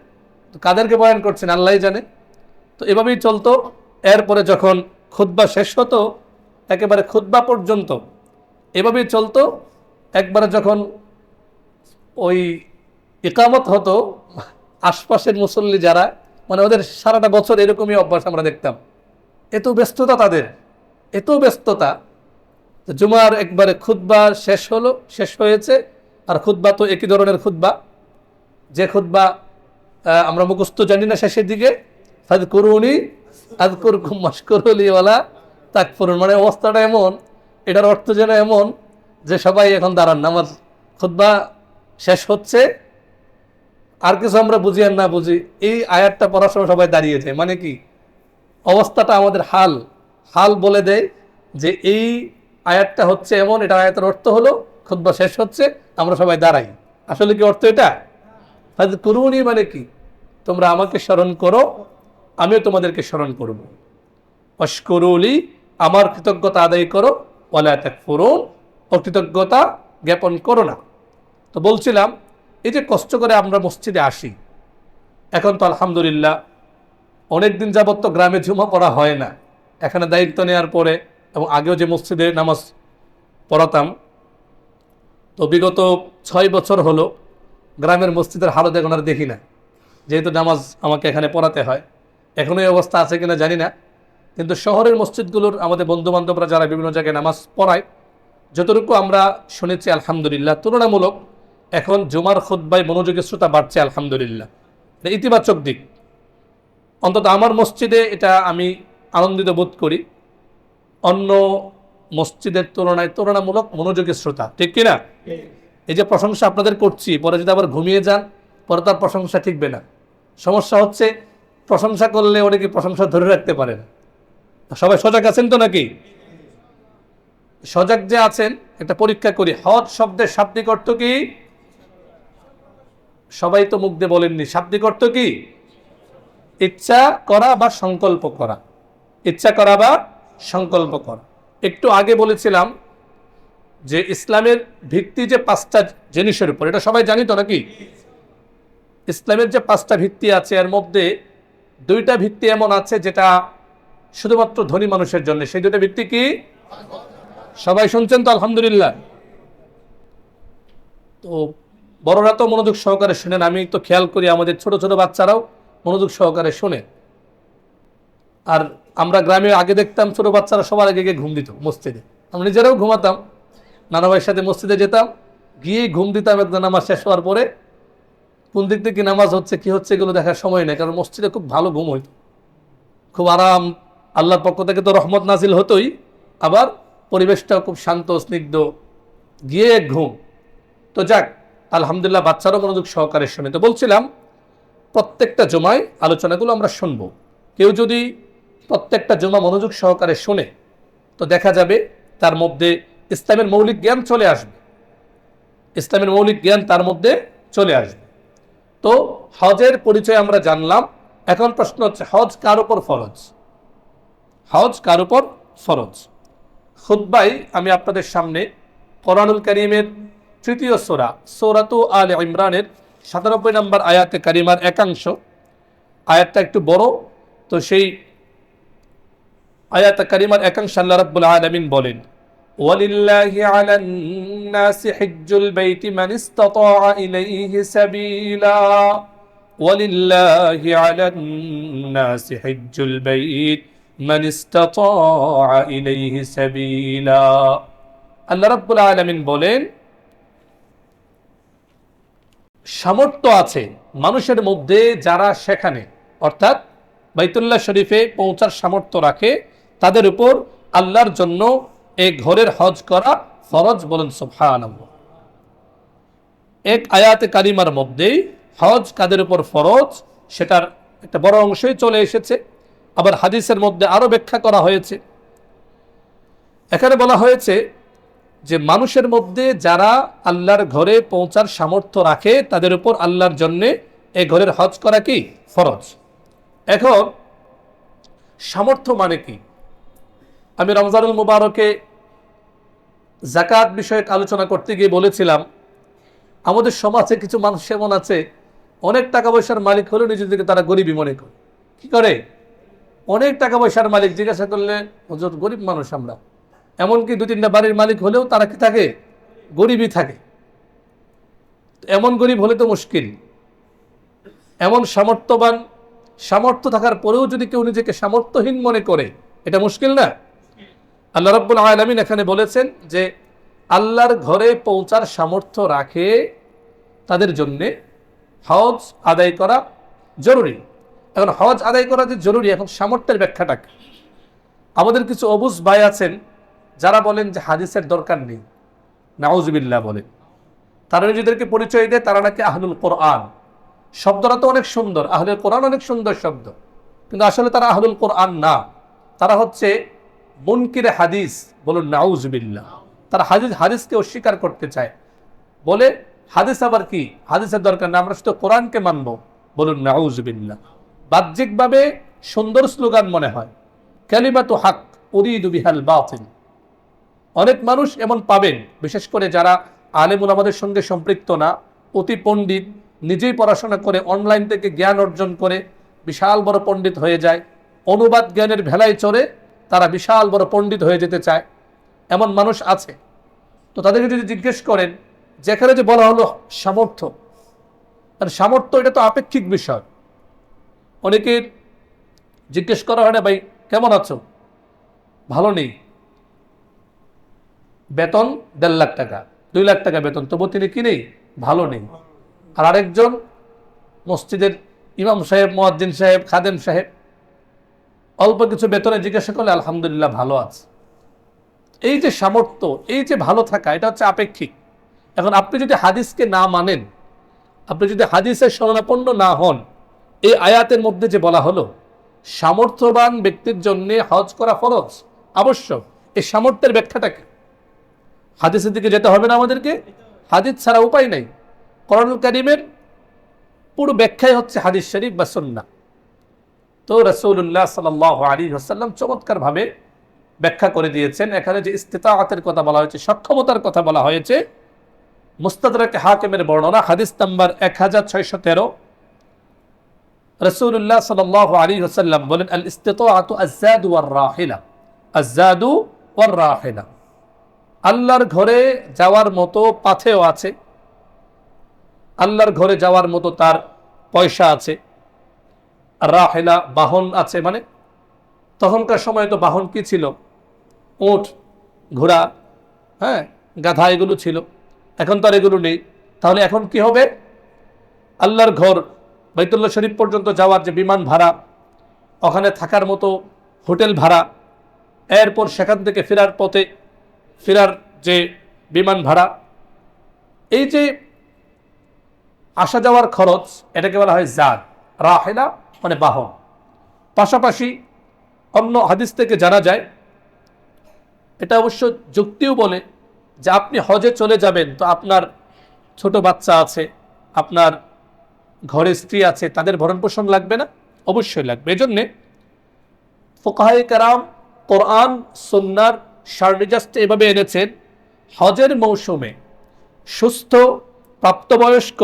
তো কাদেরকে বয়ান করছেন আল্লাহই জানে। তো এভাবেই চলতো। এরপরে যখন খুতবা শেষ হতো, একেবারে খুতবা পর্যন্ত এভাবেই চলতো। একবারে যখন ওই ইকামত হতো, আশপাশের মুসল্লি যারা, মানে ওদের সারাটা বছর এরকমই অভ্যাস আমরা দেখতাম। এত ব্যস্ততা তাদের, এত ব্যস্ততা। জুমার একবারে খুতবা শেষ হয়েছে, আর খুতবা তো একই ধরনের খুতবা, যে খুতবা আমরা মুখস্থ জানি না শেষের দিকে, ফাযকুরুনি আযকুরকুম ওয়াশকুরুলি ওয়ালা তাকফুরুন। মানে অবস্থাটা এমন, এটার অর্থ যেন এমন যে সবাই এখন দাঁড়ান, নামাজ খুতবা শেষ হচ্ছে, আর কিছু আমরা বুঝি আর না বুঝি, এই আয়াতটা পড়ার সময় সবাই দাঁড়িয়ে যায়। মানে কি অবস্থাটা আমাদের হাল বলে দেয় যে এই আয়াতটা হচ্ছে এমন, এটা আয়াতের অর্থ হলো খুতবা শেষ হচ্ছে, আমরা সবাই দাঁড়াই। আসলে কি অর্থ এটা? ফাযকুরুনি মানে কি? তোমরা আমাকে স্মরণ করো, আমিও তোমাদেরকে স্মরণ করব। ওয়াশকুরুলি, আমার কৃতজ্ঞতা আদায় করো, ওয়ালা তাকফুরুন, অকৃতজ্ঞতা জ্ঞাপন করো না। তো বলছিলাম, এই যে কষ্ট করে আমরা মসজিদে আসি, এখন তো আলহামদুলিল্লাহ অনেকদিন যাবত তো গ্রামে জুমা পড়া হয় না। এখানে দায়িত্ব নেওয়ার পরে, এবং আগেও যে মসজিদে নামাজ পড়াতাম, তো বিগত 6 বছর হলো গ্রামের মসজিদের হালত এখন আর দেখি না, যেহেতু নামাজ আমাকে এখানে পড়াতে হয়। এখনও এই অবস্থা আছে কিনা জানি না, কিন্তু শহরের মসজিদগুলোর আমাদের বন্ধুবান্ধবরা যারা বিভিন্ন জায়গায় নামাজ পড়ায়, যতটুকু আমরা শুনেছি আলহামদুলিল্লাহ তুলনামূলক এখন জুমার খুতবায় মনোযোগী শ্রোতা বাড়ছে আলহামদুলিল্লাহ। এটা ইতিবাচক দিক। অন্তত আমার মসজিদে এটা আমি আনন্দিত বোধ করি। অন্য মসজিদের তুলনামূলক মনোযোগী শ্রোতা, ঠিক কিনা? এই যে প্রশংসা আপনাদের করছি, পরে যদি আবার ঘুমিয়ে যান, পরে তার প্রশংসা ঠিকবে না। সমস্যা হচ্ছে প্রশংসা করলে অনেকে প্রশংসা ধরে রাখতে পারে না। সবাই সজাগ আছেন তো নাকি? সজাগ যে আছেন, একটা পরীক্ষা করি। হজ শব্দের শাব্দিক অর্থ কি? সবাই তো মুখ দিয়ে বলেননি। শাব্দিক অর্থ কি? ইচ্ছা করা বা সংকল্প করা। ইচ্ছা করা বা সংকল্প করা। একটু আগে বলেছিলাম যে ইসলামের ভিত্তি যে 5টা জিনিসের উপর, এটা সবাই জানি তো নাকি? ইসলামের যে 5টা ভিত্তি আছে, এর মধ্যে 2টা ভিত্তি এমন আছে যেটা শুধুমাত্র ধনী মানুষের জন্য। সেই 2টা ভিত্তি কি? সবাই শুনছেন তো আলহামদুলিল্লাহ? তো বড়রা তো মনোযোগ সহকারে শুনেন, আমি তো খেয়াল করি আমাদের ছোট ছোট বাচ্চারাও মনোযোগ সহকারে শোনে। আর আমরা গ্রামে আগে দেখতাম ছোট বাচ্চারা সবার আগে গিয়ে ঘুম দিত মসজিদে। আমরা নিজেরাও ঘুমাতাম, নানা ভাইয়ের সাথে মসজিদে যেতাম, গিয়ে ঘুম দিতাম। একদম নামাজ শেষ হওয়ার পরে কোন দিক থেকে নামাজ হচ্ছে কি হচ্ছে এগুলো দেখার সময় নেই, কারণ মসজিদে খুব ভালো ঘুম হইত, খুব আরাম। আল্লাহর পক্ষ থেকে তো রহমত নাজিল হতোই, আবার পরিবেশটাও খুব শান্ত স্নিগ্ধ, গিয়ে ঘুম। তো যাক, আলহামদুলিল্লাহ বাচ্চারাও মনোযোগ সহকারে শুনে। তো বলছিলাম প্রত্যেকটা জুমায় আলোচনাগুলো আমরা শুনবো। কেউ যদি প্রত্যেকটা জুমা মনোযোগ সহকারে শুনে, তো দেখা যাবে তার মধ্যে ইসলামের মৌলিক জ্ঞান চলে আসবে। ইসলামের মৌলিক জ্ঞান তার মধ্যে চলে আসবে। তো হজের পরিচয় আমরা জানলাম। এখন প্রশ্ন হচ্ছে, হজ কার উপর ফরজ? হজ কার উপর ফরজ? খুতবায় আমি আপনাদের সামনে কোরআনুল কারীমের 3য় সূরা সূরাতু আলে ইমরানের 97 নম্বর আয়াতে কারিমার একাংশ, আয়াতটা একটু বড়, তো সেই আয়াতে কারিমার একাংশ আল্লাহ রাব্বুল আলামিন বলেন, ওয়ালিল্লাহি আলান নাসি হিজ্জুল বাইতি মান ইসতাতা ইলাইহি সাবিলা, ওয়ালিল্লাহি আলান নাসি হিজ্জুল বাইত মান ইসতাতাআ ইলাইহি সাবিলা। আল্লাহ রাব্বুল আলামিন বলেন, সামর্থ্য আছে মানুষের মধ্যে যারা সেখানে অর্থাৎ বাইতুল্লাহ শরীফে পৌঁছার সামর্থ্য রাখে, তাদের উপর আল্লাহর জন্য এই ঘরের হজ করা ফরজ। বলেন সুবহানাল্লাহ। এক আয়াতে কারিমার মধ্যেই হজ কাদের উপর ফরজ সেটার একটা বড় অংশই চলে এসেছে। আবার হাদিসের মধ্যে আরো ব্যাখ্যা করা হয়েছে। এখানে বলা হয়েছে যে মানুষের মধ্যে যারা আল্লাহর ঘরে পৌঁছার সামর্থ্য রাখে তাদের উপর আল্লাহর জন্যে এই ঘরের হজ করা কি ফরজ। এখন সামর্থ্য মানে কি? আমি রমজানুল মুবারকে যাকাত বিষয়ক আলোচনা করতে গিয়ে বলেছিলাম, আমাদের সমাজে কিছু মানুষ এমন আছে, অনেক টাকা পয়সার মালিক হলেও নিজেদেরকে তারা গরিবই মনে করে। কি করে? অনেক টাকা পয়সার মালিক, জিজ্ঞাসা করলে হুজুর গরিব মানুষ আমরা। এমনকি 2-3টা বাড়ির মালিক হলেও তারা কি থাকে? গরিবই থাকে। এমন গরিব হলে তো মুশকিল। এমন সামর্থ্যবান, সামর্থ্য থাকার পরেও যদি কেউ নিজেকে সামর্থ্যহীন মনে করে, এটা মুশকিল না? আল্লাহ রাব্বুল আলামিন এখানে বলেছেন যে আল্লাহর ঘরে পৌঁছার সামর্থ্য রাখে তাদের জন্যে হজ আদায় করা জরুরি। এখন হজ আদায় করা যে জরুরি, এখন সামর্থ্যের ব্যাখ্যাটা কি? আমাদের কিছু অবুঝ ভাই আছেন যারা বলেন যে হাদিসের দরকার নেই, নাউজুবিল্লাহ বলেন। তারা নিজেদেরকে পরিচয় দেয় তারা নাকি আহলুল কোরআন। শব্দটা তো অনেক সুন্দর, আহলুল কোরআন অনেক সুন্দর শব্দ, কিন্তু আসলে তারা আহলুল কোরআন না, তারা হচ্ছে মুনকিরে হাদিস। বলুন নাউজুবিল্লাহ। তারা হাদিসকে অস্বীকার করতে চায়, বলে হাদিস আবার কি, হাদিসের দরকার না, আমরা শুধু কোরআনকে মানবো। বলুন নাউজুবিল্লাহ। বাহ্যিকভাবে সুন্দর স্লোগান মনে হয়, কালিমাতু হক উরিদু বিহাল বাতিল। অনেক মানুষ এমন পাবেন, বিশেষ করে যারা আলেম উলামাদের সঙ্গে সম্পৃক্ত না, অতি পণ্ডিত, নিজেই পড়াশোনা করে অনলাইন থেকে জ্ঞান অর্জন করে বিশাল বড় পণ্ডিত হয়ে যায়, অনুবাদ জ্ঞানের ভেলায় চড়ে তারা বিশাল বড় পণ্ডিত হয়ে যেতে চায়। এমন মানুষ আছে। তো তাদেরকে যদি জিজ্ঞেস করেন, যেখানে যে বলা হলো সামর্থ্য, আর সামর্থ্য এটা তো আপেক্ষিক বিষয়। অনেকের জিজ্ঞেস করা হয় না, ভাই কেমন আছো? ভালো নেই। বেতন 1.5 লাখ টাকা, 2 লাখ টাকা বেতন, তবু তিনি কি নেই? ভালো নেই। আর আরেকজন মসজিদের ইমাম সাহেব, মুয়াজ্জিন সাহেব, খাদেম সাহেব, অল্প কিছু বেতনে জিজ্ঞাসা করলে আলহামদুলিল্লাহ ভালো আছে। এই যে সামর্থ্য, এই যে ভালো থাকা, এটা হচ্ছে আপেক্ষিক। এখন আপনি যদি হাদিসকে না মানেন, আপনি যদি হাদিসের শরণাপন্ন না হন, এই আয়াতের মধ্যে যে বলা হলো সামর্থ্যবান ব্যক্তির জন্য হজ করা ফরজ আবশ্যক, এই সামর্থ্যের ব্যাখ্যাটা কি? হাদিসের দিকে যেতে হবে না আমাদেরকে? হাদিস ছাড়া উপায় নাই। কোরআনুল কারীমের পুরো ব্যাখ্যাই হচ্ছে হাদিস শরীফ বা সুন্নাহ। তো রাসূলুল্লাহ সাল্লাল্লাহু আলাইহি ওয়াসাল্লাম চমৎকার ভাবে ব্যাখ্যা করে দিয়েছেন। এখানে যে ইস্তিতাআতের কথা বলা হয়েছে, সক্ষমতার কথা বলা হয়েছে, মুস্তাদরাক হাকিমের বর্ণনা হাদিস নাম্বার 1613, রাসূলুল্লাহ সাল্লাল্লাহু আলাইহি ওয়াসাল্লাম বলেন, আল ইস্তিতাআতু আয-যাদু ওয়ার রাহিলা, আয-যাদু ওয়ার রাহিলা। আল্লাহর ঘরে যাওয়ার মতো পাথেও আছে, আল্লাহর ঘরে যাওয়ার মতো তার পয়সা আছে, রাহিলা বাহন আছে। মানে তখনকার সময় তো বাহন কি ছিল? উট, ঘোড়া, হ্যাঁ, গাধা, এগুলো ছিল। এখন তো আর এগুলো নেই। তাহলে এখন কি হবে? আল্লাহর ঘর বাইতুল্লাহ শরীফ পর্যন্ত যাওয়ার যে বিমান ভাড়া, ওখানে থাকার মতো হোটেল ভাড়া, এরপর সেখান থেকে ফেরার পথে ফেরার যে বিমান ভাড়া, এই যে আসা যাওয়ার খরচ, এটাকে বলা হয় জাদ। রাহিলা মানে বাহন। পাশাপাশি অন্য হাদিস থেকে জানা যায়, এটা অবশ্য যুক্তিও বলে যে আপনি হজে চলে যাবেন, তো আপনার ছোট বাচ্চা আছে, আপনার ঘরে স্ত্রী আছে, তাদের ভরণ পোষণ লাগবে না? অবশ্যই লাগবে। এজন্যে ফুকাহায়ে কেরাম কোরআন সুন্নাহর সারনিজাজটা এভাবে এনেছেন, হজের মৌসুমে সুস্থ প্রাপ্তবয়স্ক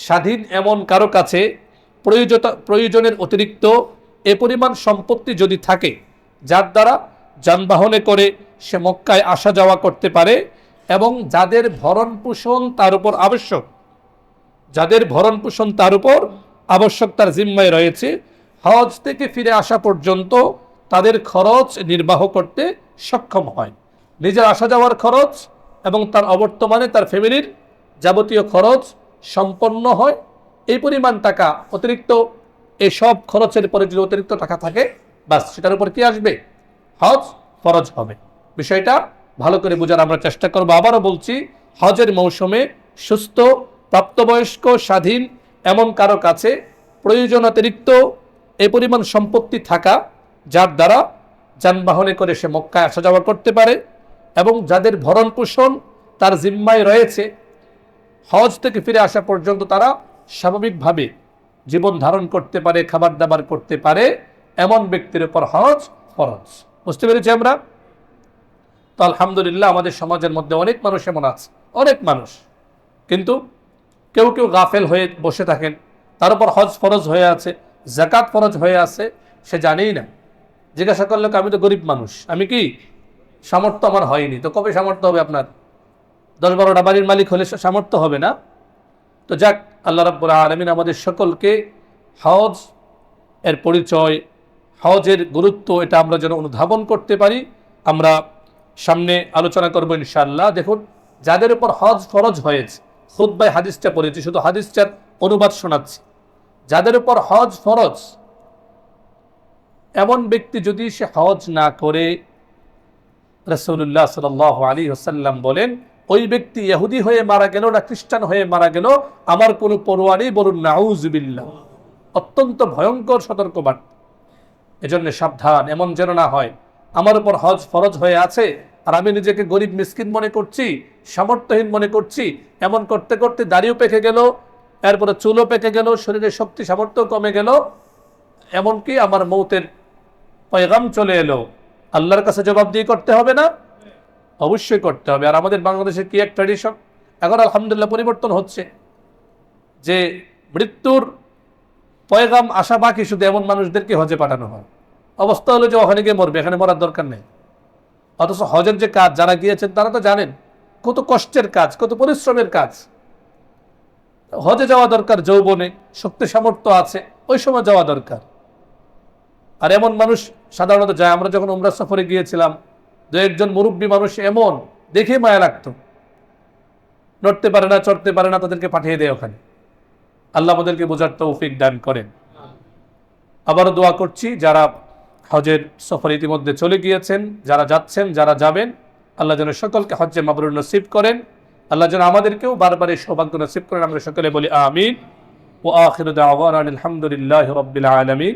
স্বাধীন এমন কারো কাছে প্রয়োজনের অতিরিক্ত এ পরিমাণ সম্পত্তি যদি থাকে, যার দ্বারা যানবাহনে করে সে মক্কায় আসা যাওয়া করতে পারে, এবং যাদের ভরণ পোষণ তার উপর আবশ্যক, যাদের ভরণ পোষণ তার উপর আবশ্যক, তার জিম্মায় রয়েছে, হজ থেকে ফিরে আসা পর্যন্ত তাদের খরচ নির্বাহ করতে সক্ষম হয়, নিজের আসা যাওয়ার খরচ এবং তার অবর্তমানে তার ফ্যামিলির যাবতীয় খরচ সম্পন্ন হয়। এই পরিমাণ টাকা অতিরিক্ত, এসব খরচের পরে যদি অতিরিক্ত টাকা থাকে, বাস সেটার উপর কি আসবে? হজ ফরজ হবে। বিষয়টা ভালো করে বোঝার আমরা চেষ্টা করবো। আবারও বলছি, হজের মৌসুমে সুস্থ, প্রাপ্তবয়স্ক, স্বাধীন এমন কারো কাছে প্রয়োজন অতিরিক্ত এই পরিমাণ সম্পত্তি থাকা, যার দ্বারা যানবাহনে করে সে মক্কায় আসা যাওয়া করতে পারে এবং যাদের ভরণ পোষণ তার জিম্মায় রয়েছে, হজ থেকে ফিরে আসা পর্যন্ত তারা স্বাভাবিকভাবে জীবন ধারণ করতে পারে, খাবার দাবার করতে পারে, এমন ব্যক্তির উপর হজ ফরজ। বুঝতে পেরেছি আমরা? তো আলহামদুলিল্লাহ, আমাদের সমাজের মধ্যে অনেক মানুষ এমন আছে, অনেক মানুষ, কিন্তু কেউ কেউ গাফেল হয়ে বসে থাকেন, তার উপর হজ ফরজ হয়ে আছে, যাকাত ফরজ হয়ে আছে, সে জানেই না। জিজ্ঞাসা করলে আমি তো গরিব মানুষ, আমি কি সামর্থ্য আমার হয়নি। তো কবে সামর্থ্য হবে আপনার? 10-12টা বাড়ির মালিক হলে সামর্থ্য হবে না? তো যাক, আল্লাহ রাব্বুল আলামিন আমাদের সকলকে হজ এর পরিচয়, হজের গুরুত্ব, এটা আমরা যেন অনুধাবন করতে পারি। আমরা সামনে আলোচনা করবো ইনশাআল্লাহ। দেখুন, যাদের উপর হজ ফরজ হয়েছে, খুতবায় হাদিসটা পড়েছি, শুধু হাদিসটার অনুবাদ শোনাচ্ছি। যাদের উপর হজ ফরজ, এমন ব্যক্তি যদি সে হজ না করে, রাসূলুল্লাহ সাল্লাল্লাহু আলাইহি ওয়াসাল্লাম বলেন, ওই ব্যক্তি ইহুদি হয়ে মারা গেল না খ্রিস্টান হয়ে মারা গেল, আমার কোনো পরোয়া নেই, বলুন নাউযুবিল্লাহ। অত্যন্ত ভয়ঙ্কর সতর্কবার্তা। এজন্য সাবধান, এমন যেন না হয় আমার উপর হজ ফরজ হয়ে আছে আর আমি নিজেকে গরিব মিসকিন মনে করছি, সামর্থ্যহীন মনে করছি। এমন করতে করতে দাড়িও পেকে গেল, এরপরে চুলও পেকে গেল, শরীরের শক্তি সামর্থ্য কমে গেল, এমনকি আমার মৌতের পয়গাম চলে এলো। আল্লাহর কাছে জবাবদিহি করতে হবে না? অবশ্যই করতে হবে। আর আমাদের বাংলাদেশের কি এক ট্র্যাডিশন, এখন আলহামদুলিল্লাহ পরিবর্তন হচ্ছে, যে মৃত্যুর পয়গাম আসা বাকি, শুধু এমন মানুষদেরকে হজে পাঠানো হয়। অবস্থা হলো যে ওখানে গিয়ে মরবে, এখানে মরার দরকার নেই। অথচ হজের যে কাজ, যারা গিয়েছেন তারা তো জানেন কত কষ্টের কাজ, কত পরিশ্রমের কাজ। হজে যাওয়া দরকার যৌবনে, শক্তি সামর্থ্য আছে, ওই সময় যাওয়া দরকার। আর এমন মানুষ সাধারণত যায়। আমরা যখন উমরা সফরে গিয়েছিলাম, দু একজন মুরব্বী মানুষ এমন, দেখে মায়া লাগতো, নড়তে পারে না, চড়তে পারে না, তাদেরকে পাঠিয়ে দেয় ওখানে। আল্লাহ আমাদেরকে বোঝার তৌফিক দান করেন। আবারও দোয়া করছি, যারা হজের সফরে ইতিমধ্যে চলে গিয়েছেন, যারা যাচ্ছেন, যারা যাবেন, আল্লাহ যেন সকলকে হজ্জে মাবরুর নসিব করেন। আল্লাহ যেন আমাদেরকেও বারবার এই সৌভাগ্য নসিব করেন। আমরা সকলে বলি আমিন। ওয়া আখিরু দাওয়ানা আলহামদুলিল্লাহি রাব্বিল আলামিন।